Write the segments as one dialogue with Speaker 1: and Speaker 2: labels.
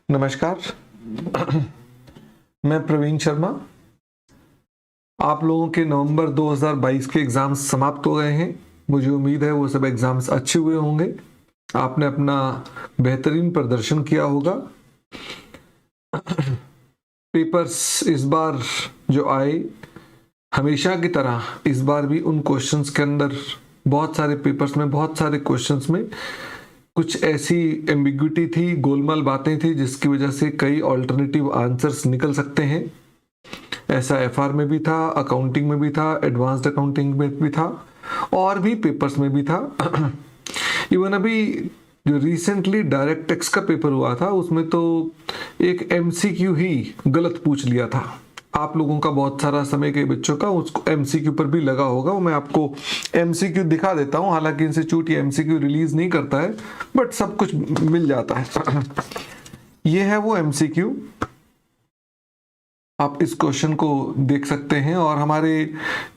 Speaker 1: नमस्कार। मैं प्रवीण शर्मा। आप लोगों के नवंबर 2022 के एग्ज़ाम्स समाप्त हो गए हैं। मुझे उम्मीद है वो सब एग्ज़ाम्स अच्छे हुए होंगे। आपने अपना बेहतरीन प्रदर्शन किया होगा। पेपर्स इस बार जो आए, हमेशा की तरह इस बार भी उन क्वेश्चंस के अंदर बहुत सारे क्वेश्चंस में कुछ ऐसी एम्बिग्विटी थी, गोलमाल बातें थी, जिसकी वजह से कई ऑल्टरनेटिव आंसर्स निकल सकते हैं। ऐसा एफआर में भी था, अकाउंटिंग में भी था, एडवांस्ड अकाउंटिंग में भी था और भी पेपर्स में भी था। इवन अभी जो रिसेंटली डायरेक्ट टैक्स का पेपर हुआ था, उसमें तो एक एमसीक्यू ही गलत पूछ लिया था। आप लोगों का बहुत सारा समय के बच्चों का उसको एमसीक्यू पर भी लगा होगा। वो मैं आपको एमसीक्यू दिखा देता हूं। हालांकि इंस्टीट्यूट ये एमसीक्यू रिलीज नहीं करता है, बट सब कुछ मिल जाता है। ये है वो एमसीक्यू। आप इस क्वेश्चन को देख सकते हैं। और हमारे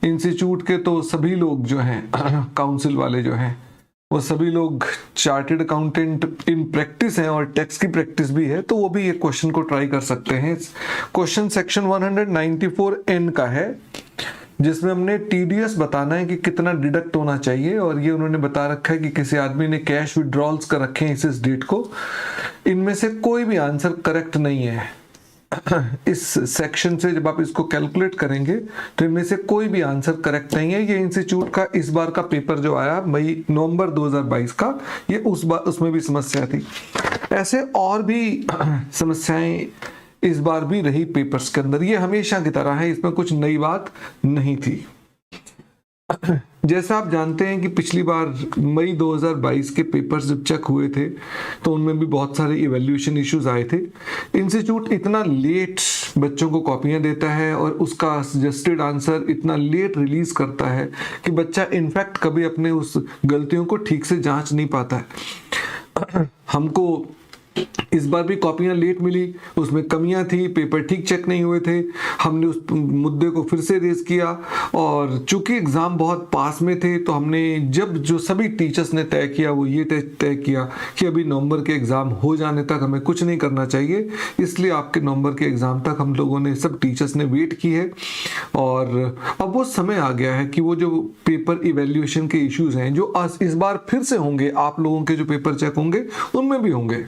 Speaker 1: इंस्टीट्यूट के तो सभी लोग जो हैं, काउंसिल वाले जो हैं, वो सभी लोग चार्टेड अकाउंटेंट इन प्रैक्टिस हैं और टैक्स की प्रैक्टिस भी है, तो वो भी ये क्वेश्चन को ट्राई कर सकते हैं। क्वेश्चन सेक्शन 194N का है, जिसमें हमने टीडीएस बताना है कि कितना डिडक्ट होना चाहिए। और ये उन्होंने बता रखा है कि किसी आदमी ने कैश विड्रॉल्स कर रखे हैं इस डेट को। इनमें से कोई भी आंसर करेक्ट नहीं है। इस सेक्शन से जब आप इसको कैलकुलेट करेंगे तो इनमें से कोई भी आंसर करेक्ट नहीं है। ये इंस्टीट्यूट का इस बार का पेपर जो आया नवंबर 2022 का, ये उसमें भी समस्या थी। ऐसे और भी समस्याएं इस बार भी रही पेपर्स के अंदर। ये हमेशा की तरह है, इसमें कुछ नई बात नहीं थी। जैसा आप जानते हैं कि पिछली बार मई 2022 के पेपर्स जब चेक हुए थे तो उनमें भी बहुत सारे इवैल्यूएशन इश्यूज आए थे। इंस्टीट्यूट इतना लेट बच्चों को कॉपियां देता है और उसका सजेस्टेड आंसर इतना लेट रिलीज करता है कि बच्चा इनफैक्ट कभी अपने उस गलतियों को ठीक से जांच नहीं पाता है। हमको इस बार भी कॉपियां लेट मिली, उसमें कमियां थी, पेपर ठीक चेक नहीं हुए थे। हमने उस मुद्दे को फिर से रेज किया और चूंकि एग्जाम बहुत पास में थे तो हमने जब जो सभी टीचर्स ने तय किया वो ये तय किया कि अभी नवंबर के एग्जाम हो जाने तक हमें कुछ नहीं करना चाहिए। इसलिए आपके नवंबर के एग्जाम तक हम लोगों ने, सब टीचर्स ने वेट की है। और अब वो समय आ गया है कि वो जो पेपर इवेल्युएशन के इश्यूज हैं जो इस बार फिर से होंगे, आप लोगों के जो पेपर चेक होंगे उनमें भी होंगे।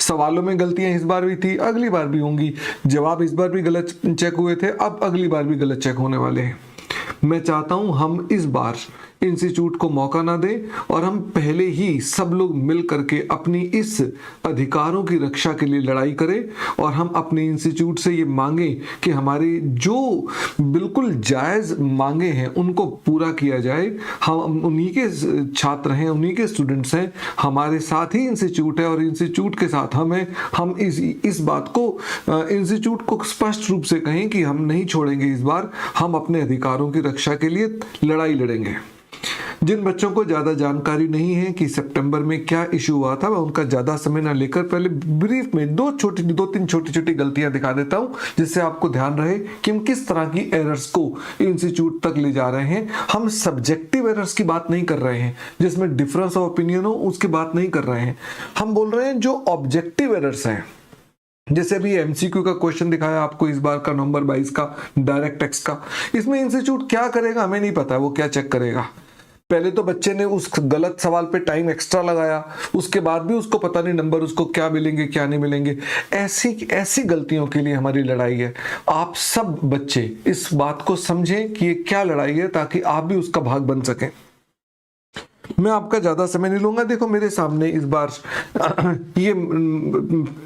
Speaker 1: सवालों में गलतियां इस बार भी थी, अगली बार भी होंगी। जवाब इस बार भी गलत चेक हुए थे, अब अगली बार भी गलत चेक होने वाले हैं। मैं चाहता हूं हम इस बार इंस्टीट्यूट को मौका ना दें और हम पहले ही सब लोग मिल करके अपनी इस अधिकारों की रक्षा के लिए लड़ाई करें और हम अपने इंस्टीट्यूट से ये मांगे कि हमारी जो बिल्कुल जायज़ मांगे हैं उनको पूरा किया जाए। हम उन्हीं के छात्र हैं, उन्हीं के स्टूडेंट्स हैं, हमारे साथ ही इंस्टीट्यूट है और इंस्टीट्यूट के साथ हम इस बात को इंस्टीट्यूट को स्पष्ट रूप से कहें कि हम नहीं छोड़ेंगे। इस बार हम अपने अधिकारों की रक्षा के लिए लड़ाई लड़ेंगे। जिन बच्चों को ज्यादा जानकारी नहीं है कि सितंबर में क्या इशू हुआ था, मैं उनका ज्यादा समय ना लेकर पहले ब्रीफ में दो तीन छोटी छोटी गलतियां दिखा देता हूं, जिससे आपको ध्यान रहे कि हम किस तरह की एरर्स को इंस्टीट्यूट तक ले जा रहे हैं। हम सब्जेक्टिव एरर्स की बात नहीं कर रहे हैं जिसमें डिफरेंस ऑफ ओपिनियन हो, उसकी बात नहीं कर रहे हैं। हम बोल रहे हैं जो ऑब्जेक्टिव एरर्स हैं। जैसे अभी एमसीक्यू का क्वेश्चन दिखाया आपको इस बार का नवंबर 22 का डायरेक्ट टैक्स का, इसमें इंस्टीट्यूट क्या करेगा हमें नहीं पता, वो क्या चेक करेगा। पहले तो बच्चे ने उस गलत सवाल पे टाइम एक्स्ट्रा लगाया, उसके बाद भी उसको पता नहीं नंबर उसको क्या मिलेंगे क्या नहीं मिलेंगे। ऐसी गलतियों के लिए हमारी लड़ाई है। आप सब बच्चे इस बात को समझें कि ये क्या लड़ाई है, ताकि आप भी उसका भाग बन सकें। मैं आपका ज्यादा समय नहीं लूंगा। देखो मेरे सामने इस बार ये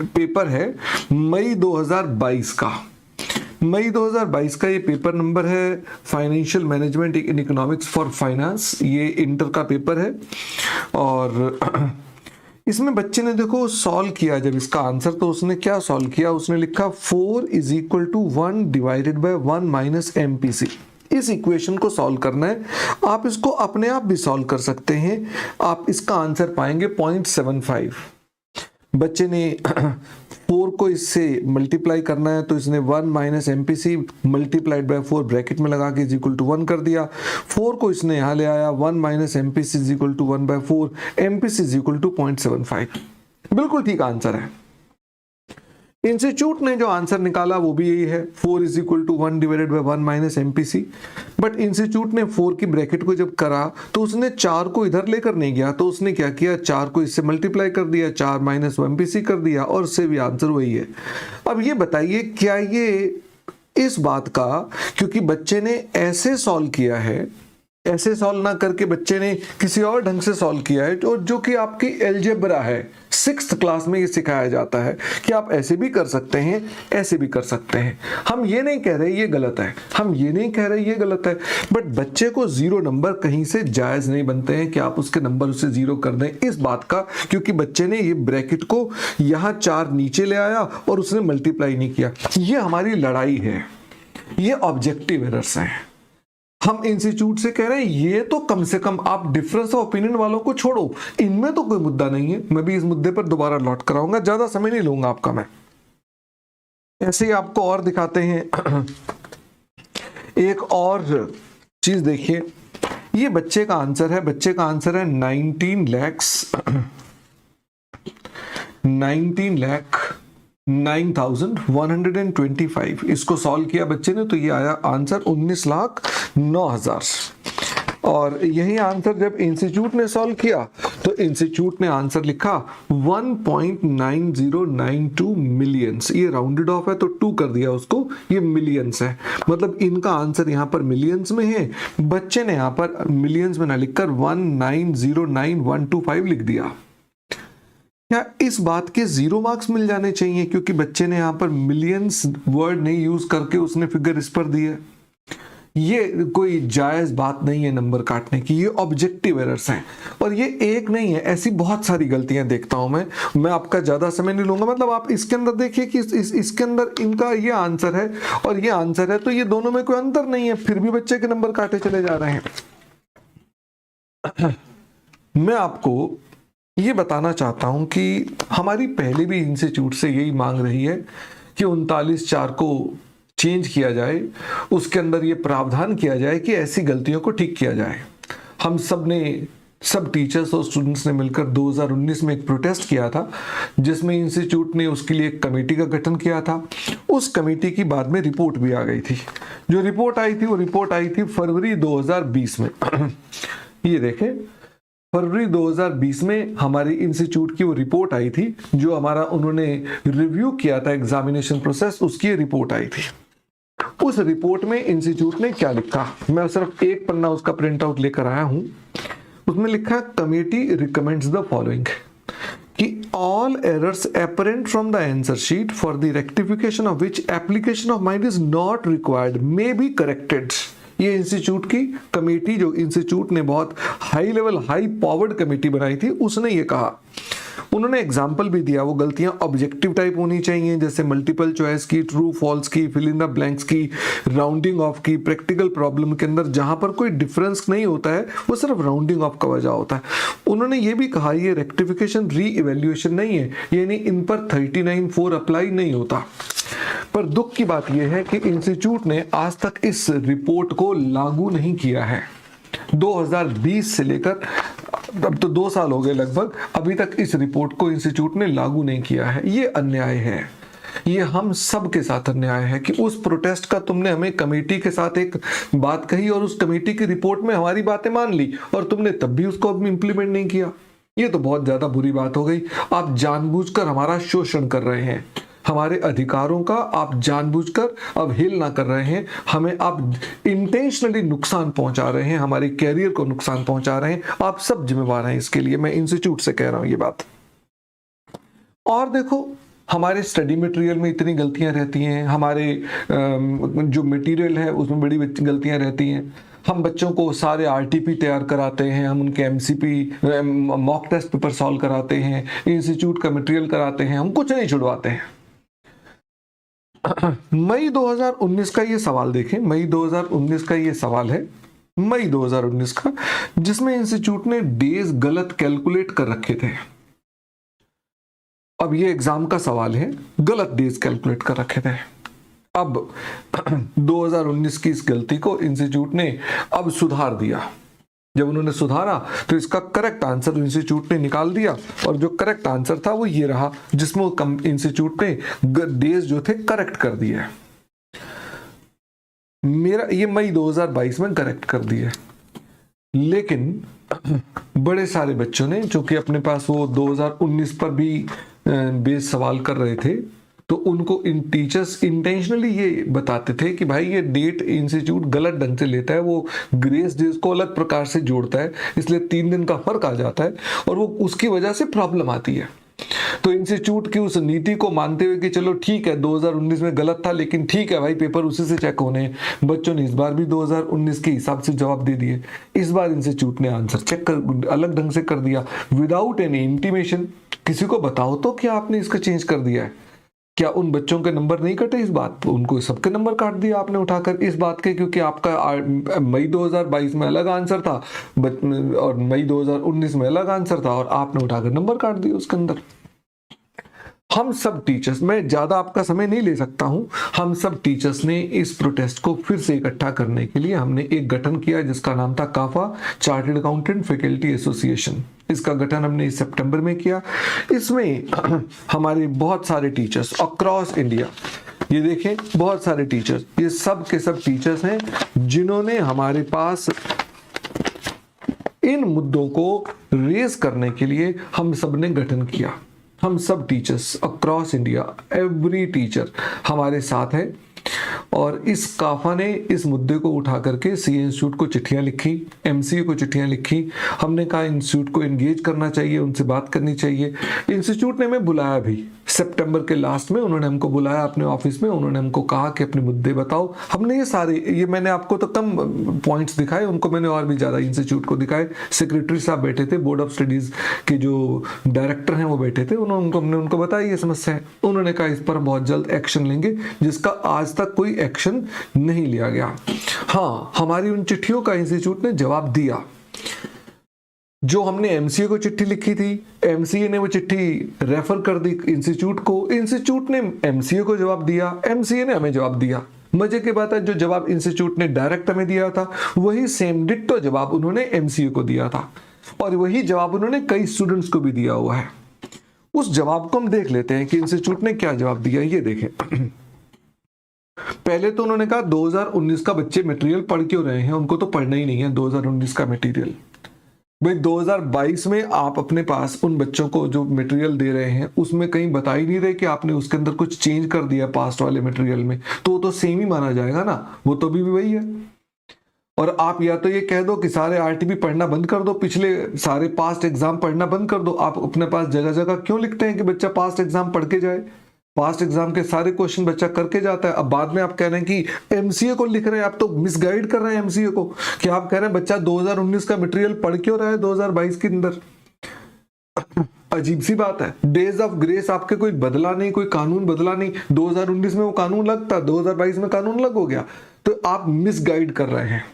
Speaker 1: पेपर है मई 2022 का। मई 2022 का ये पेपर नंबर है financial management in economics for finance. ये इंटर का पेपर है और इसमें बच्चे ने देखो सॉल्व किया जब इसका आंसर, तो उसने क्या सॉल्व किया, उसने लिखा 4 = 1 डिवाइडेड बाय 1 माइनस MPC। इस इक्वेशन को सॉल्व करना है। आप इसको अपने आप भी सॉल्व कर सकते हैं। आप इसका आंसर पाएंगे 0.75। बच्चे ने 4 को इससे मल्टीप्लाई करना है, तो इसने 1 minus MPC multiplied by 4 bracket में लगा के =1 कर दिया। 4 को इसने यहाँ ले आया, 1 माइनस MPC =1 बाय 4, MPC = 0.75। बिल्कुल ठीक आंसर है। इंस्टीट्यूट ने जो आंसर निकाला वो भी यही है, 4 is equal to 1 divided by 1 minus MPC। But institute ने 4 की ब्रैकेट को जब करा तो उसने 4 को इधर लेकर नहीं गया, तो उसने क्या किया, 4 को इससे मल्टीप्लाई कर दिया, 4 माइनस MPC कर दिया, और उससे भी आंसर वही है। अब ये बताइए क्या ये इस बात का, क्योंकि बच्चे ने ऐसे सॉल्व किया है, ऐसे सॉल्व ना करके बच्चे ने किसी और ढंग से सॉल्व किया है, जो कि आपकी अलजेब्रा है, 6th क्लास में ये सिखाया जाता है कि आप ऐसे भी कर सकते हैं, ऐसे भी कर सकते हैं। हम ये नहीं कह रहे ये गलत है, हम ये नहीं कह रहे ये गलत है, बट बच्चे को 0 नंबर कहीं से जायज नहीं बनते हैं कि आप उसके नंबर उसे 0 कर दें इस बात का, क्योंकि बच्चे ने ये ब्रैकेट को यहाँ 4 नीचे ले आया और उसने मल्टीप्लाई नहीं किया। ये हमारी लड़ाई है, ये ऑब्जेक्टिव एरर्स हैं। हम इंस्टीट्यूट से कह रहे हैं ये तो कम से कम आप डिफरेंस ऑफ ओपिनियन वालों को छोड़ो, इनमें तो कोई मुद्दा नहीं है। मैं भी इस मुद्दे पर दोबारा लौट कर आऊंगा, ज्यादा समय नहीं लूंगा आपका मैं। ऐसे ही आपको और दिखाते हैं एक और चीज देखिए, ये बच्चे का आंसर है, बच्चे का आंसर है 19,09,125। इसको सॉल्व किया बच्चे ने तो ये आया आंसर 19,09,000। और यही आंसर जब इंस्टीट्यूट ने सॉल्व किया तो इंस्टीट्यूट ने आंसर लिखा 1.9092 मिलियंस। ये राउंडेड ऑफ है तो 2 कर दिया उसको, ये मिलियंस है, मतलब इनका आंसर यहाँ पर मिलियंस में है। बच्चे ने यहाँ पर मिलियंस में ना लिखकर 1909125 लिख दिया। क्या इस बात के 0 मार्क्स मिल जाने चाहिए क्योंकि बच्चे ने यहाँ पर मिलियंस वर्ड नहीं यूज करके उसने फिगर इस पर दी है? ये कोई जायज बात नहीं है नंबर काटने की, ये ऑब्जेक्टिव एरर्स हैं। और ये एक नहीं है, ऐसी बहुत सारी गलतियां देखता हूं मैं आपका ज्यादा समय नहीं लूंगा। मतलब आप इसके अंदर देखिए कि इसके अंदर इनका ये आंसर है और ये आंसर है, तो ये दोनों में कोई अंतर नहीं है, फिर भी बच्चे के नंबर काटे चले जा रहे हैं। मैं आपको ये बताना चाहता हूं कि हमारी पहले भी इंस्टीट्यूट से यही मांग रही है कि 39(4) को चेंज किया जाए, उसके अंदर ये प्रावधान किया जाए कि ऐसी गलतियों को ठीक किया जाए। हम सब टीचर्स और स्टूडेंट्स ने मिलकर 2019 में एक प्रोटेस्ट किया था, जिसमें इंस्टीट्यूट ने उसके लिए एक कमेटी का गठन किया था। उस कमेटी की बाद में रिपोर्ट भी आ गई थी। जो रिपोर्ट आई थी वो रिपोर्ट आई थी फरवरी 2020 में। ये देखें, फरवरी 2020 में हमारी इंस्टीट्यूट की वो रिपोर्ट आई थी, जो हमारा उन्होंने रिव्यू किया था एग्जामिनेशन प्रोसेस, उसकी रिपोर्ट आई थी। उस रिपोर्ट में इंस्टीट्यूट ने क्या लिखा, मैं सिर्फ एक पन्ना उसका प्रिंट आउट लेकर आया हूं। उसमें लिखा, कमेटी रिकमेंड्स द फॉलोइंग कि all errors apparent from the answer sheet for the rectification of which application of mind is not required may be corrected. ये इंस्टीट्यूट की कमेटी, जो इंस्टीट्यूट ने बहुत high level high powered committee बनाई थी, उसने ये कहा। उन्होंने एग्जाम्पल भी दिया, वो गलतियां ऑब्जेक्टिव टाइप होनी चाहिए, जैसे मल्टीपल चॉइस की, ट्रू फॉल्स की, फिल इन द ब्लैंक्स की, राउंडिंग ऑफ की, प्रैक्टिकल प्रॉब्लम के अंदर जहां पर कोई डिफरेंस नहीं होता है वो सिर्फ राउंडिंग ऑफ का वजह होता है। उन्होंने ये भी कहा ये रेक्टिफिकेशन री इवेल्युएशन नहीं है, यानी इन पर 39(4) अप्लाई नहीं होता। पर दुख की बात यह है कि इंस्टीट्यूट ने आज तक इस रिपोर्ट को लागू नहीं किया है। 2020 से लेकर अब तो 2 साल हो गए लगभग, अभी तक इस रिपोर्ट को इंस्टीट्यूट ने लागू नहीं किया है। ये अन्याय है, ये हम सब के साथ अन्याय है कि उस प्रोटेस्ट का तुमने हमें कमेटी के साथ एक बात कही और उस कमेटी की रिपोर्ट में हमारी बातें मान ली और तुमने तब भी उसको अब इम्प्लीमेंट नहीं किया। ये तो बहुत ज्यादा बुरी बात हो गई। आप जानबूझकर हमारा शोषण कर रहे हैं, हमारे अधिकारों का आप जानबूझकर अब हिल ना कर रहे हैं, हमें आप इंटेंशनली नुकसान पहुंचा रहे हैं, हमारे कैरियर को नुकसान पहुंचा रहे हैं। आप सब जिम्मेवार हैं इसके लिए, मैं इंस्टीट्यूट से कह रहा हूं ये बात। और देखो, हमारे स्टडी मटेरियल में इतनी गलतियां रहती हैं, हमारे जो मटेरियल है उसमें बड़ी गलतियां रहती हैं। हम बच्चों को सारे RTP तैयार कराते हैं, हम उनके MCP mock test paper solve कराते हैं, इंस्टीट्यूट का मटेरियल कराते हैं, हम कुछ नहीं छुड़वाते हैं। मई 2019 का ये सवाल देखें, मई 2019 का ये सवाल है, मई 2019 का, जिसमें इंस्टीट्यूट ने डेज गलत कैलकुलेट कर रखे थे। अब ये एग्जाम का सवाल है, गलत डेज कैलकुलेट कर रखे थे। अब 2019 की इस गलती को इंस्टीट्यूट ने अब सुधार दिया। जब उन्होंने सुधारा तो इसका करेक्ट आंसर इंस्टीट्यूट ने निकाल दिया, और जो करेक्ट आंसर था वो ये रहा, जिसमें इंस्टीट्यूट ने डेज जो थे करेक्ट कर दिए। मेरा ये मई 2022 में करेक्ट कर दिए। लेकिन बड़े सारे बच्चों ने, जो कि अपने पास वो 2019 पर भी बेस सवाल कर रहे थे, तो उनको इन टीचर्स इंटेंशनली ये बताते थे कि भाई ये डेट इंस्टीट्यूट गलत ढंग से लेता है, वो ग्रेस डेज को अलग प्रकार से जोड़ता है, इसलिए 3 दिन का फर्क आ जाता है और वो उसकी वजह से प्रॉब्लम आती है। तो इंस्टीट्यूट की उस नीति को मानते हुए कि चलो ठीक है 2019 में गलत था, लेकिन ठीक है भाई पेपर उसी से चेक होने, बच्चों ने इस बार भी 2019 के हिसाब से जवाब दे दिए। इस बार इंस्टीट्यूट ने आंसर चेक कर अलग ढंग से कर दिया, विदाउट एनी इंटीमेशन। किसी को बताओ तो क्या आपने इसको चेंज कर दिया है? क्या उन बच्चों के नंबर नहीं कटे इस बात, उनको सबके नंबर काट दिया आपने उठाकर इस बात के, क्योंकि आपका मई 2022 में अलग आंसर था और मई 2019 में अलग आंसर था, और आपने उठाकर नंबर काट दिए उसके अंदर। हम सब टीचर्स, मैं ज्यादा आपका समय नहीं ले सकता हूं, हम सब टीचर्स ने इस प्रोटेस्ट को फिर से इकट्ठा करने के लिए हमने एक गठन किया जिसका नाम था Kafa, chartered accountant faculty association. इसका गठन हमने इस सितंबर में किया। इसमें हमारे बहुत सारे टीचर्स अक्रॉस इंडिया, ये देखें बहुत सारे टीचर्स, ये सब के सब टीचर्स हैं जिन्होंने हमारे पास इन मुद्दों को रेज करने के लिए हम सब ने गठन किया। हम सब teachers across India, every teacher हमारे साथ है, और इस काफा ने इस मुद्दे को उठा करके सी इंस्टीट्यूट को चिट्ठियां लिखी, एमसीए को चिट्ठियां लिखी। हमने कहा इंस्टीट्यूट को एंगेज करना चाहिए, उनसे बात करनी चाहिए। इंस्टीट्यूट ने हमें बुलाया भी, सितंबर के लास्ट में उन्होंने हमको बुलाया अपने ऑफिस में, उन्होंने हमको कहा कि अपने मुद्दे बताओ। हमने ये सारे, ये मैंने आपको तो कम पॉइंट्स दिखाए, उनको मैंने और भी ज्यादा इंस्टीट्यूट को दिखाए। सेक्रेटरी साहब बैठे थे, बोर्ड ऑफ स्टडीज के जो डायरेक्टर हैं वो बैठे थे, हमने उनको बताया ये समस्या है। उन्होंने कहा इस पर बहुत जल्द एक्शन लेंगे, जिसका आज तक कोई एक्शन नहीं लिया गया। हाँ, हमारी उन चिट्ठियों का इंस्टीट्यूट ने जवाब दिया। जो हमने एमसीए को चिट्ठी लिखी थी, एमसीए ने वो चिट्ठी रेफर कर दी इंस्टीट्यूट को, इंस्टीट्यूट ने एमसीए को जवाब दिया, एमसीए ने हमें जवाब दिया। मजे की बात है जो जवाब इंस्टीट्यूट ने डायरेक्ट हमें दिया था वही सेम डिट्टो जवाब उन्होंने एमसीए को दिया था, और वही जवाब उन्होंने कई स्टूडेंट्स को भी दिया हुआ है। उस जवाब को हम देख लेते हैं कि इंस्टीट्यूट ने क्या जवाब दिया। ये देखें, पहले तो उन्होंने कहा 2019 का बच्चे मटेरियल पढ़ क्यों रहे हैं, उनको तो पढ़ना ही नहीं है 2019 का मटेरियल। भाई 2022 में आप अपने पास उन बच्चों को जो मटेरियल दे रहे हैं उसमें कहीं बता ही नहीं रहे कि आपने उसके अंदर कुछ चेंज कर दिया पास्ट वाले मटेरियल में, तो सेम ही माना जाएगा ना, वो तो भी वही है। और आप या तो ये कह दो कि सारे आरटीपी पढ़ना बंद कर दो, पिछले सारे पास्ट एग्जाम पढ़ना बंद कर दो। आप अपने पास जगह जगह क्यों लिखते हैं कि बच्चा पास्ट एग्जाम पढ़ के जाए? पास्ट एग्जाम के सारे क्वेश्चन बच्चा करके जाता है। अब बाद में आप कह रहे हैं कि एमसीए को लिख रहे हैं, आप तो मिसगाइड कर रहे हैं एमसीए को, कि आप कह रहे हैं बच्चा 2019 का मटेरियल पढ़ क्यों रहा है 2022 के अंदर। अजीब सी बात है। डेज ऑफ ग्रेस आपके कोई बदला नहीं, कोई कानून बदला नहीं। 2019 में वो कानून लगता, 2022 में कानून लग हो गया, तो आप मिसगाइड कर रहे हैं।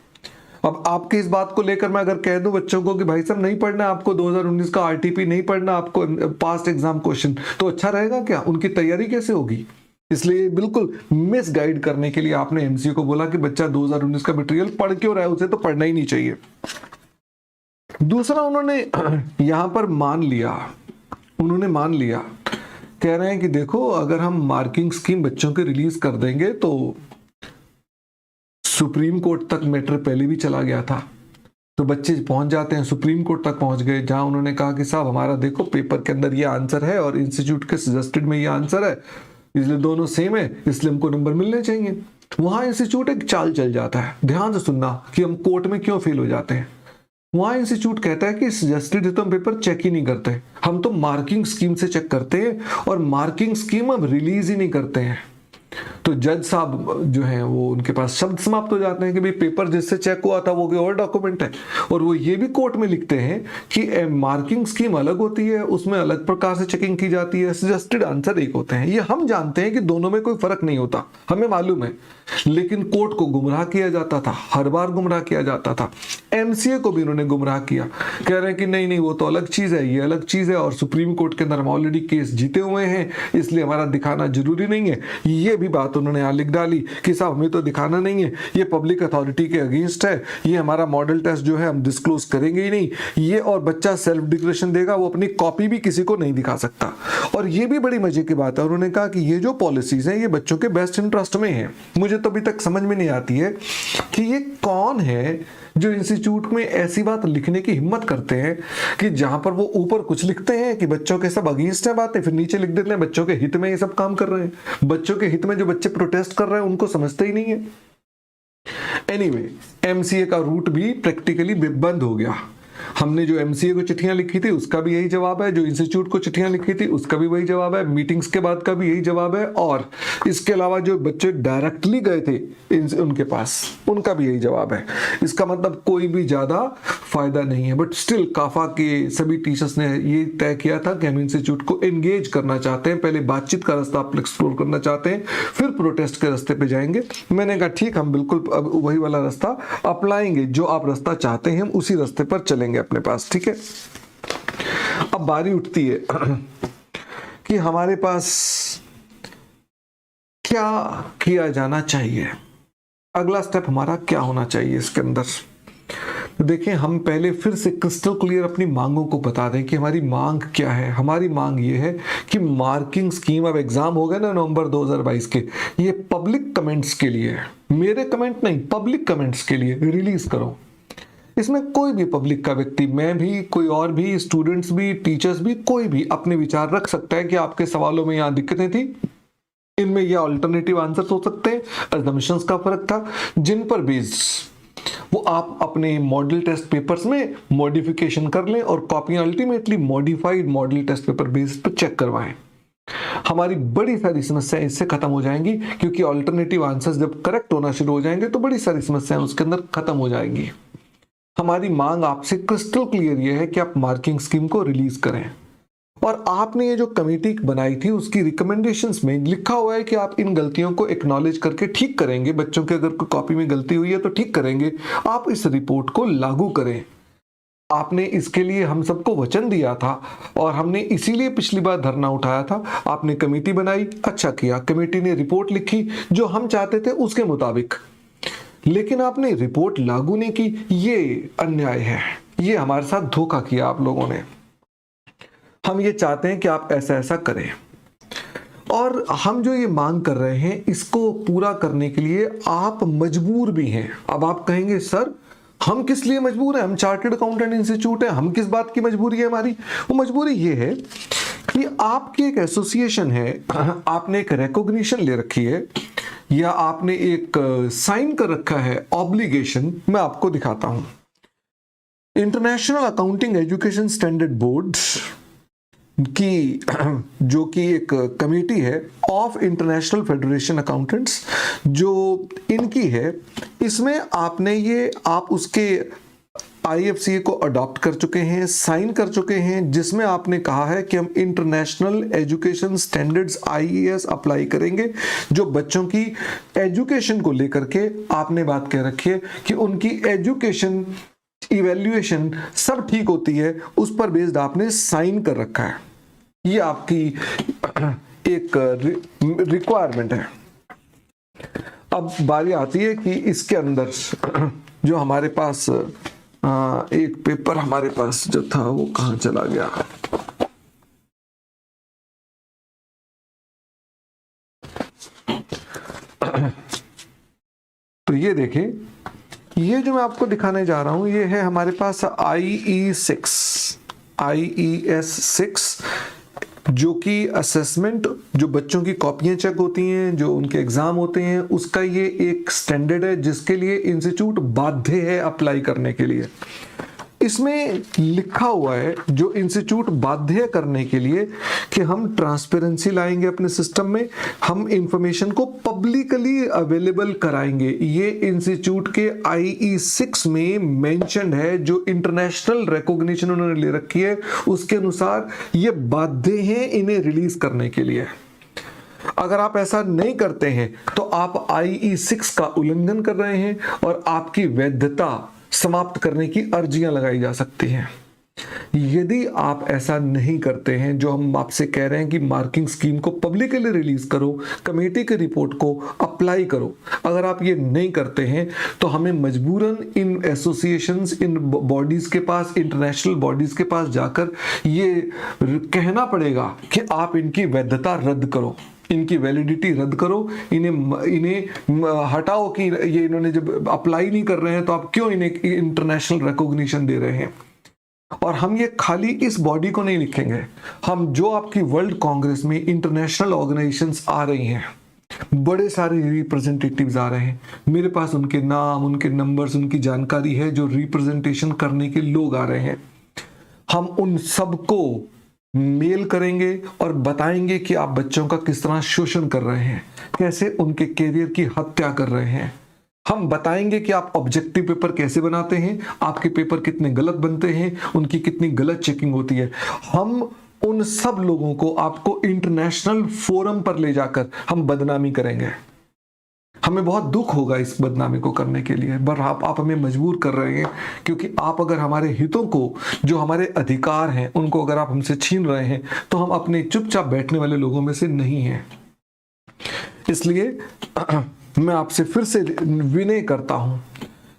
Speaker 1: अब आपकी इस बात को लेकर मैं अगर कह दूं बच्चों को कि भाई साहब नहीं पढ़ना आपको 2019 का आरटीपी, नहीं पढ़ना आपको पास्ट एग्जाम क्वेश्चन, तो अच्छा रहेगा क्या? उनकी तैयारी कैसे होगी? इसलिए बिल्कुल मिस गाइड करने के लिए आपने एमसीए को बोला कि बच्चा 2019 का मटेरियल पढ़ क्यों रहा है, उसे तो पढ़ना ही नहीं चाहिए। दूसरा, उन्होंने यहां पर मान लिया, कह रहे हैं कि देखो अगर हम मार्किंग स्कीम बच्चों के रिलीज कर देंगे तो सुप्रीम कोर्ट तक मैटर पहले भी चला गया था, तो बच्चे पहुंच जाते हैं, सुप्रीम कोर्ट तक पहुंच गए, जहां उन्होंने कहा कि साहब हमारा देखो पेपर के अंदर ये आंसर है और इंस्टीट्यूट के सजेस्टेड में ये आंसर है, इसलिए दोनों सेम है, इसलिए हमको नंबर मिलने चाहिए। वहां इंस्टीट्यूट एक चाल चल जाता है, ध्यान से सुनना कि हम कोर्ट में क्यों फेल हो जाते हैं। वहां इंस्टीट्यूट कहता है कि सजेस्टेड तो हम पेपर चेक ही नहीं करते, हम तो मार्किंग स्कीम से चेक करते हैं, और मार्किंग स्कीम हम रिलीज ही नहीं करते हैं। तो जज साहब जो हैं वो उनके पास शब्द समाप्त हो जाते हैं कि भाई पेपर जिससे चेक हुआ था वो कोई और डॉक्यूमेंट है, और वो ये भी कोर्ट में लिखते हैं कि मार्किंग स्कीम अलग होती है, उसमें अलग प्रकार से चेकिंग की जाती है, सजेस्टेड आंसर एक होते हैं। ये हम जानते हैं कि दोनों में कोई फर्क नहीं होता, हमें मालूम है, लेकिन कोर्ट को गुमराह किया जाता था, हर बार गुमराह किया जाता था। एमसीए को भी उन्होंने गुमराह किया, कह रहे हैं कि नहीं नहीं वो तो अलग चीज है, ये अलग चीज है, और सुप्रीम कोर्ट के अंदर हम ऑलरेडी केस जीते हुए हैं, इसलिए हमारा दिखाना जरूरी नहीं है। ये भी बात उन्होंने यहाँ लिख डाली कि साहब हमें तो दिखाना नहीं है, ये पब्लिक अथॉरिटी के अगेंस्ट है, ये हमारा मॉडल टेस्ट जो है हम डिस्क्लोज करेंगे ही नहीं ये, और बच्चा सेल्फ डिक्लेरेशन देगा, वो अपनी कॉपी भी किसी को नहीं दिखा सकता। और ये भी बड़ी मजे की बात है, उन्होंने कहा कि ये जो पॉलिसीज हैं ये बच्चों के बेस्ट इंटरेस्ट में है। मुझे तो अभी तक समझ में नहीं आती है कि ये कौन है जो इंस्टीट्यूट में ऐसी बात लिखने की हिम्मत करते हैं कि जहां पर वो ऊपर कुछ लिखते हैं कि बच्चों के सब अगेंस्ट है बातें, फिर नीचे लिख देते हैं बच्चों के हित में ये सब काम कर रहे हैं। बच्चों के हित में जो बच्चे प्रोटेस्ट कर रहे हैं उनको समझते ही नहीं है। एनीवे, एमसीए का रूट भी प्रैक्टिकली बंद हो गया। हमने जो एमसीए को चिट्ठियां लिखी थी उसका भी यही जवाब है, जो इंस्टीट्यूट को चिट्ठियां लिखी थी उसका भी वही जवाब है, मीटिंग्स के बाद का भी यही जवाब है, और इसके अलावा जो बच्चे डायरेक्टली गए थे उनके पास उनका भी यही जवाब है। इसका मतलब कोई भी ज्यादा फायदा नहीं है। बट स्टिल काफा के सभी टीचर्स ने ये तय किया था कि हम इंस्टीट्यूट को एंगेज करना चाहते हैं, पहले बातचीत का रास्ता आप एक्सप्लोर करना चाहते हैं, फिर प्रोटेस्ट के रास्ते पे जाएंगे। मैंने कहा ठीक, हम बिल्कुल अब वही वाला रास्ता अपनाएंगे, जो आप रास्ता चाहते हैं हम उसी रास्ते पर चलेंगे अपने पास, ठीक है। अब बारी उठती है कि हमारे पास क्या किया जाना चाहिए, अगला स्टेप हमारा क्या होना चाहिए इसके अंदर। तो देखिए, हम पहले फिर से क्रिस्टल क्लियर अपनी मांगों को बता दें कि हमारी मांग क्या है। हमारी मांग ये है कि मार्किंग स्कीम, अब एग्जाम हो गए ना नवंबर 2022 के, ये पब्लिक कमेंट्स के लिए है, मेरे कमेंट नहीं, पब्लिक कमेंट्स के लिए रिलीज करो। इसमें कोई भी पब्लिक का व्यक्ति, मैं भी, कोई और भी, स्टूडेंट्स भी, टीचर्स भी, कोई भी अपने विचार रख सकता है कि आपके सवालों में यहाँ दिक्कतें थी, इनमें ये अल्टरनेटिव आंसर्स हो सकते हैं, अजम्पशंस का फर्क था, जिन पर बेस्ड वो आप अपने मॉडल टेस्ट पेपर्स में मॉडिफिकेशन कर लें और कॉपियां ultimately modified model test paper based पर चेक करवाएं। हमारी बड़ी सारी समस्याएं इससे खत्म हो जाएंगी, क्योंकि अल्टरनेटिव आंसर्स जब करेक्ट होना शुरू हो जाएंगे तो बड़ी सारी समस्याएं उसके अंदर खत्म हो जाएंगी। हमारी मांग आपसे क्रिस्टल क्लियर ये है कि आप मार्किंग स्कीम को रिलीज करें, और आपने ये जो कमेटी बनाई थी उसकी रिकमेंडेशंस में लिखा हुआ है कि आप इन गलतियों को एक्नॉलेज करके ठीक करेंगे, बच्चों के अगर कोई कॉपी में गलती हुई है तो ठीक करेंगे, आप इस रिपोर्ट को लागू करें। आपने इसके लिए हम सबको वचन दिया था और हमने इसीलिए पिछली बार धरना उठाया था। आपने कमेटी बनाई, अच्छा किया, कमेटी ने रिपोर्ट लिखी जो हम चाहते थे उसके मुताबिक, लेकिन आपने रिपोर्ट लागू नहीं की, ये अन्याय है, ये हमारे साथ धोखा किया आप लोगों ने। हम ये चाहते हैं कि आप ऐसा ऐसा करें, और हम जो ये मांग कर रहे हैं इसको पूरा करने के लिए आप मजबूर भी हैं। अब आप कहेंगे सर हम किस लिए मजबूर हैं, हम चार्टर्ड अकाउंटेंट इंस्टीट्यूट है, हम किस बात की मजबूरी है हमारी। वो मजबूरी ये है कि आपकी एक एसोसिएशन है, आपने एक रिकॉग्निशन ले रखी है, या आपने एक साइन कर रखा है ऑब्लिगेशन। मैं आपको दिखाता हूं, international accounting education standard board की जो कि एक कमेटी है ऑफ इंटरनेशनल फेडरेशन अकाउंटेंट्स जो इनकी है, इसमें आपने ये आप उसके IFCA को अडॉप्ट कर चुके हैं, साइन कर चुके हैं, जिसमें आपने कहा है कि हम international education standards IES apply करेंगे, जो बच्चों की एजुकेशन को लेकर के आपने बात कह रखी है कि उनकी एजुकेशन इवैल्यूएशन सब ठीक होती है, उस पर बेस्ड आपने साइन कर रखा है। ये आपकी एक रिक्वायरमेंट है। अब बारी आती है कि इसके अंदर जो हमारे पास एक पेपर हमारे पास जो था वो कहां चला गया। तो ये देखें, ये जो मैं आपको दिखाने जा रहा हूं ये है हमारे पास IES 6, जो कि असेसमेंट, जो बच्चों की कॉपियां चेक होती हैं, जो उनके एग्जाम होते हैं, उसका ये एक स्टैंडर्ड है जिसके लिए इंस्टीट्यूट बाध्य है अप्लाई करने के लिए। इसमें लिखा हुआ है जो इंस्टीट्यूट बाध्य करने के लिए कि हम ट्रांसपेरेंसी लाएंगे अपने सिस्टम में, हम इंफॉर्मेशन को पब्लिकली अवेलेबल कराएंगे। ये इंस्टीट्यूट के IE 6 में मेंशन्ड है, जो इंटरनेशनल रिकॉग्निशन उन्होंने ले रखी है, उसके अनुसार ये बाध्य हैं इन्हें रिलीज करने के लिए। अगर आप ऐसा नहीं करते हैं तो आप IE 6 का उल्लंघन कर रहे हैं और आपकी वैधता समाप्त करने की अर्जियां लगाई जा सकती हैं। यदि आप ऐसा नहीं करते हैं, जो हम आपसे कह रहे हैं कि मार्किंग स्कीम को पब्लिकली रिलीज करो, कमेटी के रिपोर्ट को अप्लाई करो, अगर आप ये नहीं करते हैं तो हमें मजबूरन इन एसोसिएशंस, इन बॉडीज के पास, इंटरनेशनल बॉडीज के पास जाकर ये कहना पड़ेगा कि आप इनकी वैधता रद्द करो, इनकी वैलिडिटी रद्द करो, इन्हें हटाओ कि ये इन्होंने जब अप्लाई नहीं कर रहे हैं तो आप क्यों इन्हें इंटरनेशनल रिकॉग्निशन दे रहे हैं। और हम ये खाली इस बॉडी को नहीं लिखेंगे, हम जो आपकी वर्ल्ड कांग्रेस में इंटरनेशनल ऑर्गेनाइजेशंस आ रही हैं, बड़े सारे रिप्रेजेंटेटिव्स आ रहे हैं, मेरे पास उनके नाम, उनके नंबर्स, उनकी जानकारी है, जो रिप्रेजेंटेशन करने के लोग आ रहे हैं, हम उन सबको मेल करेंगे और बताएंगे कि आप बच्चों का किस तरह शोषण कर रहे हैं, कैसे उनके कैरियर की हत्या कर रहे हैं। हम बताएंगे कि आप ऑब्जेक्टिव पेपर कैसे बनाते हैं, आपके पेपर कितने गलत बनते हैं, उनकी कितनी गलत चेकिंग होती है। हम उन सब लोगों को आपको इंटरनेशनल फोरम पर ले जाकर हम बदनामी करेंगे। हमें बहुत दुख होगा इस बदनामी को करने के लिए, पर आप हमें मजबूर कर रहे हैं, क्योंकि आप अगर हमारे हितों को, जो हमारे अधिकार हैं, उनको अगर आप हमसे छीन रहे हैं तो हम अपने चुपचाप बैठने वाले लोगों में से नहीं हैं। इसलिए मैं आपसे फिर से विनय करता हूं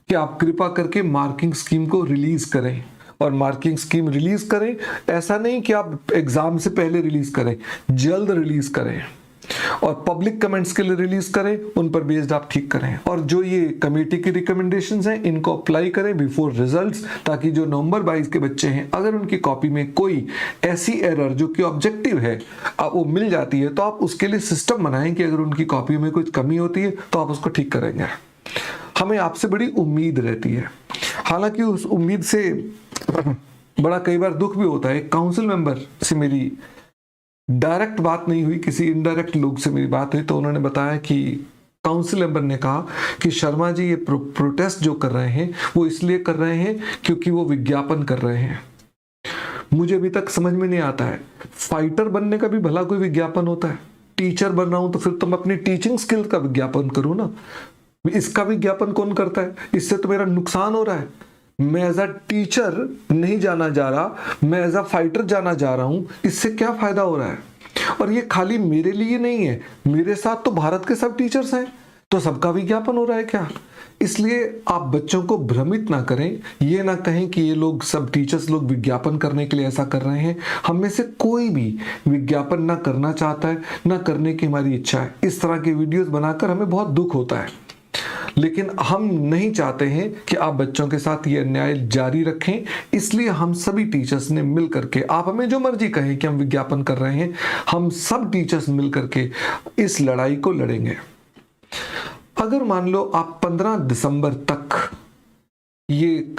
Speaker 1: कि आप कृपा करके मार्किंग स्कीम को रिलीज करें, और मार्किंग स्कीम रिलीज करें, ऐसा नहीं कि आप एग्जाम से पहले रिलीज करें, जल्द रिलीज करें, और पब्लिक कमेंट्स के लिए रिलीज करें, उन पर बेस्ड आप ठीक करें, और जो ये कमेटी की रिकमेंडेशंस हैं इनको अप्लाई करें बिफोर रिजल्ट्स, ताकि जो नवंबर 22 के बच्चे हैं, अगर उनकी कॉपी में कोई ऐसी एरर जो कि ऑब्जेक्टिव है वो मिल जाती है, तो आप उसके लिए सिस्टम बनाएं कि अगर उनकी कॉपी में कुछ कमी होती है तो आप उसको ठीक करेंगे। हमें आपसे बड़ी उम्मीद रहती है, हालांकि उस उम्मीद से बड़ा कई बार दुख भी होता है। काउंसिल मेंबर से मेरी डायरेक्ट बात नहीं हुई, किसी इनडायरेक्ट लोग से मेरी बात हुई, तो उन्होंने बताया कि काउंसिल मेंबर ने कहा कि शर्मा जी ये प्रोटेस्ट जो कर रहे हैं वो इसलिए कर रहे हैं क्योंकि वो विज्ञापन कर रहे हैं। मुझे अभी तक समझ में नहीं आता है, फाइटर बनने का भी भला कोई विज्ञापन होता है? टीचर बन रहा हूं तो फिर तुम अपनी टीचिंग स्किल का विज्ञापन करो ना, इसका विज्ञापन कौन करता है? इससे तो मेरा नुकसान हो रहा है। मैं एज अ टीचर नहीं जाना जा रहा, मैं एज अ फाइटर जाना जा रहा हूं, इससे क्या फायदा हो रहा है? और ये खाली मेरे लिए नहीं है, मेरे साथ तो भारत के सब टीचर्स हैं, तो सबका विज्ञापन हो रहा है क्या? इसलिए आप बच्चों को भ्रमित ना करें, ये ना कहें कि ये लोग सब टीचर्स लोग विज्ञापन करने के लिए ऐसा कर रहे हैं। हम में से कोई भी विज्ञापन ना करना चाहता है, ना करने की हमारी इच्छा है। इस तरह के वीडियोस बनाकर हमें बहुत दुख होता है, लेकिन हम नहीं चाहते हैं कि आप बच्चों के साथ ये अन्याय जारी रखें। इसलिए हम सभी टीचर्स ने मिल करके, आप हमें जो मर्जी कहें कि हम विज्ञापन कर रहे हैं, हम सब टीचर्स मिल करके इस लड़ाई को लड़ेंगे। अगर मान लो आप 15 दिसंबर तक ये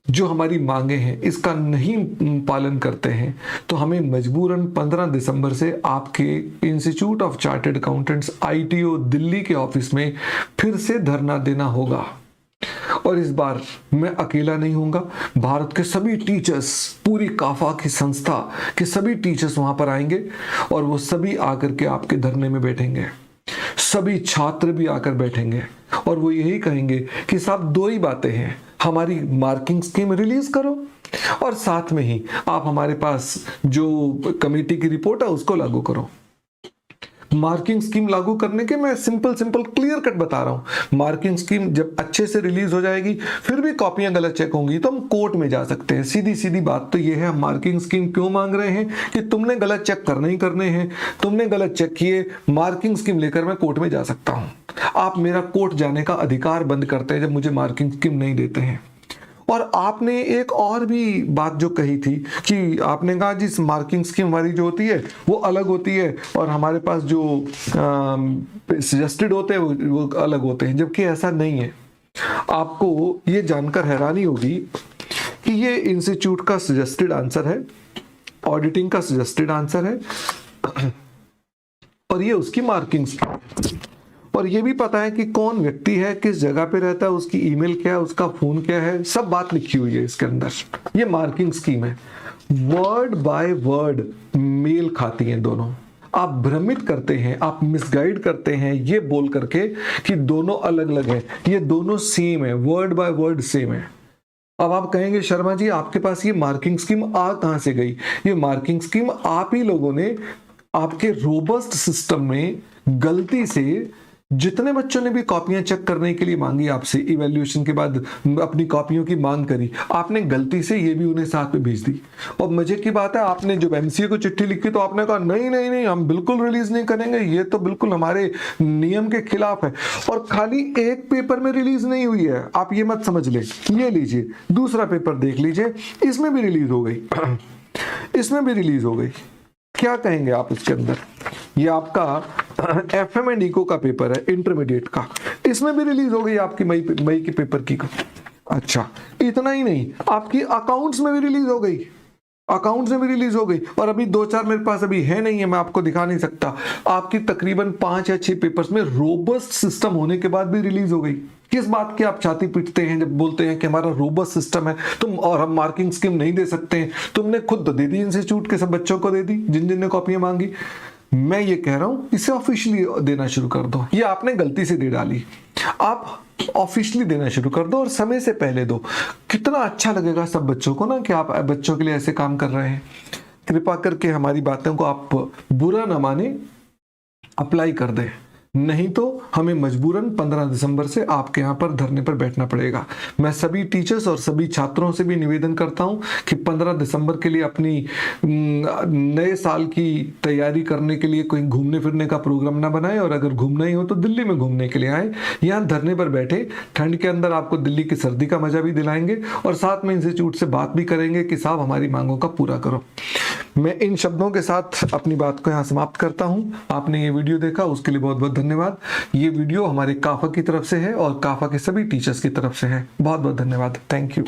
Speaker 1: जो हमारी मांगे हैं इसका नहीं पालन करते हैं, तो हमें मजबूरन 15 दिसंबर से आपके institute of chartered accountants ITO Delhi के ऑफिस में फिर से धरना देना होगा। और इस बार मैं अकेला नहीं होऊंगा, भारत के सभी टीचर्स, पूरी काफा की संस्था के सभी टीचर्स वहां पर आएंगे और वो सभी आकर के आपके धरने में बैठेंगे। सभी छात्र भी आकर बैठेंगे और वो यही कहेंगे कि साहब दो ही बातें हैं, हमारी मार्किंग स्कीम रिलीज करो और साथ में ही आप हमारे पास जो कमेटी की रिपोर्ट है उसको लागू करो। मार्किंग स्कीम लागू करने के मैं सिंपल क्लियर कट बता रहा हूं। मार्किंग स्कीम जब अच्छे से रिलीज हो जाएगी, फिर भी कॉपियां गलत चेक होंगी तो हम कोर्ट में जा सकते हैं। सीधी बात तो ये है, हम मार्किंग स्कीम क्यों मांग रहे हैं कि तुमने गलत चेक करने ही करने हैं, तुमने गलत चेक किए, मार्किंग स्कीम लेकर मैं कोर्ट में जा सकता हूं। आप मेरा कोर्ट जाने का अधिकार बंद करते हैं जब मुझे मार्किंग स्कीम नहीं देते हैं। और आपने एक और भी बात जो कही थी कि आपने कहा जिस मार्किंग स्कीम हमारी जो होती है वो अलग होती है और हमारे पास जो सजेस्टेड होते हैं वो अलग होते हैं, जबकि ऐसा नहीं है। आपको ये जानकर हैरानी होगी कि ये इंस्टीट्यूट का सजेस्टेड आंसर है, ऑडिटिंग का सजेस्टेड आंसर है और ये उसकी मार्किंग स्कीम, और ये भी पता है कि कौन व्यक्ति है, किस जगह पे रहता है, उसकी ईमेल क्या है, उसका फोन क्या है, सब बात लिखी हुई है इसके अंदर। ये मार्किंग स्कीम है, वर्ड बाय वर्ड मेल खाती हैं दोनों। आप भ्रमित करते हैं, आप मिसगाइड करते हैं ये बोल करके कि दोनों अलग अलग है, ये दोनों सेम है, वर्ड बाय वर्ड सेम है। अब आप कहेंगे शर्मा जी आपके पास ये मार्किंग स्कीम आ कहां से गई? ये मार्किंग स्कीम आप ही लोगों ने आपके रोबस्ट सिस्टम में गलती से जितने बच्चों ने भी कॉपियां चेक करने के लिए मांगी आपसे, इवैल्यूएशन के बाद अपनी कॉपियों की मांग करी, आपने गलती से ये भी उन्हें साथ में भेज दी। और मजे की बात है, आपने जब एमसीए को चिट्ठी लिखी तो आपने कहा नहीं नहीं नहीं हम बिल्कुल रिलीज नहीं करेंगे, ये तो बिल्कुल हमारे नियम के खिलाफ है। और खाली एक पेपर में रिलीज नहीं हुई है, आप ये मत समझ ले। ये लीजिए दूसरा पेपर देख लीजिए, इसमें भी रिलीज हो गई इसमें भी रिलीज हो गई। क्या कहेंगे आप इसके अंदर? ये आपका एफएम एंड इको का पेपर है, इंटरमीडिएट का, इसमें भी रिलीज हो गई आपकी मई के पेपर की। अच्छा इतना ही नहीं, आपकी अकाउंट्स में भी रिलीज हो गई, अकाउंट्स में भी रिलीज हो गई। और अभी 2-4 मेरे पास अभी है नहीं है, मैं आपको दिखा नहीं सकता। आपकी तकरीबन 5 या 6 पेपर्स में रोबस्ट सिस्टम होने के बाद भी रिलीज हो गई। किस बात की आप छाती पीटते हैं जब बोलते हैं कि हमारा रोबस्ट सिस्टम है तुम और हम मार्किंग स्कीम नहीं दे सकते हैं? तुमने खुद तो दे दी, इंस्टीट्यूट के सब बच्चों को दे दी जिन जिन ने कॉपियां मांगी। मैं ये कह रहा हूं इसे ऑफिशियली देना शुरू कर दो। ये आपने गलती से दे डाली, आप ऑफिशियली देना शुरू कर दो और समय से पहले दो। कितना अच्छा लगेगा सब बच्चों को ना कि आप बच्चों के लिए ऐसे काम कर रहे हैं। कृपा करके हमारी बातों को आप बुरा ना माने, अप्लाई कर दें, नहीं तो हमें मजबूरन 15 दिसंबर से आपके यहाँ पर धरने पर बैठना पड़ेगा। मैं सभी टीचर्स और सभी छात्रों से भी निवेदन करता हूँ कि 15 दिसंबर के लिए अपनी नए साल की तैयारी करने के लिए कोई घूमने फिरने का प्रोग्राम ना बनाए, और अगर घूमना ही हो तो दिल्ली में घूमने के लिए आए। यहाँ धरने पर बैठे ठंड के अंदर आपको दिल्ली की सर्दी का मजा भी दिलाएंगे और साथ में इंस्टीट्यूट से बात भी करेंगे कि साहब हमारी मांगों का पूरा करो। मैं इन शब्दों के साथ अपनी बात को यहाँ समाप्त करता हूँ। आपने ये वीडियो देखा उसके लिए बहुत बहुत धन्यवाद। ये वीडियो हमारे काफा की तरफ से है और काफा के सभी टीचर्स की तरफ से है। बहुत बहुत धन्यवाद। Thank you.